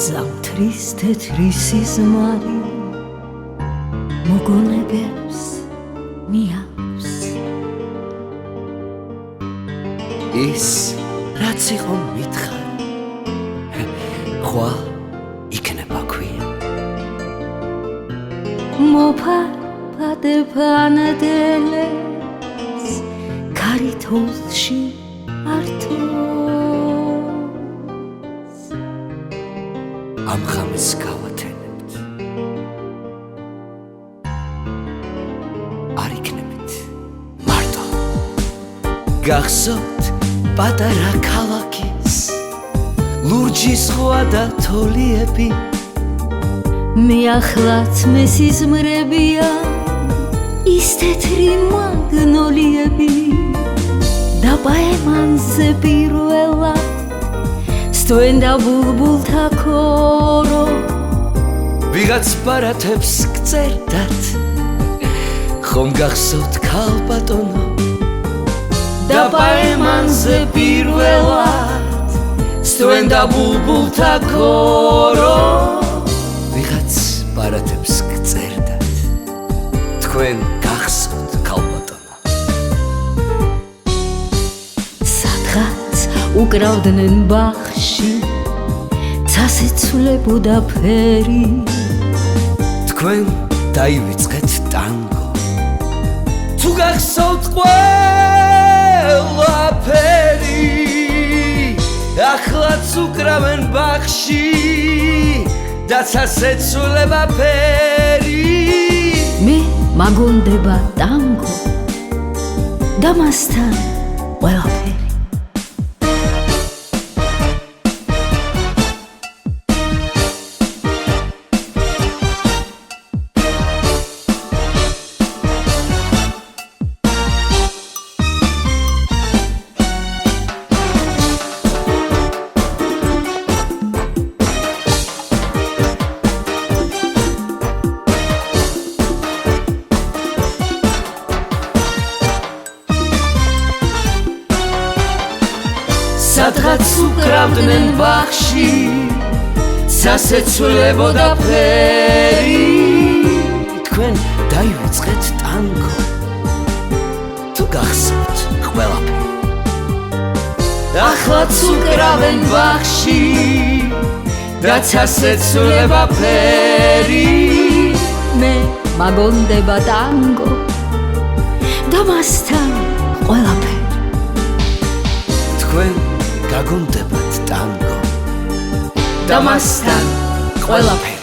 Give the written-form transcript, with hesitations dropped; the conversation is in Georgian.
ზამთრის თეთრი სიზმარი მოგონებებს მიავს ის რაც იყო მითხარი ხვალ იქნება ქვია მოფარფადებ ანადელებს ქარითოლში ართოს ამ ღამეს გავათენებთ არ იქნებით მარტო გახსოვთ პატარა ქალაქის ლურჯი სხვა და თოლიები მე ახლაც მესიზმრებია ის თეთრი მაგნოლიები და პაემანზე პირველად სტვენდა ბულბულთა ქორო ვიღაც ბარათებს გწერდათ ხომ გახსოვთ ქალბატონო და პაემანზე პირველად სტვენდა ბულბულთა ქორო ვიღაც ბარათებს გწერდათ თქვენ გახსოვთ ქალბატონო სადღაც უკრავდნენ ბაღში ცასეცვლებოდა ფერი თქვენ დაივიწყეთ ტანგო თუ გახსოვთ ყველაფერი ახლაც უკრავენ ბაღში და ცასეცვლება ფერი მე მაგონდება ტანგო და მასთან ყველაფერი სადღაც უკრავდნენ ბაღში ცასეცვლებოდა ფერი თქვენ დაივიწყეთ ტანგო თუ გახსოვთ ყველაფერი ახლაც უკრავენ ბაღში და ცასეცვლება ფერი მე მაგონდება ტანგო და მასთან ყველაფერი თქვენ გაგონდებათ ტანგო და მასთან ყველაფერი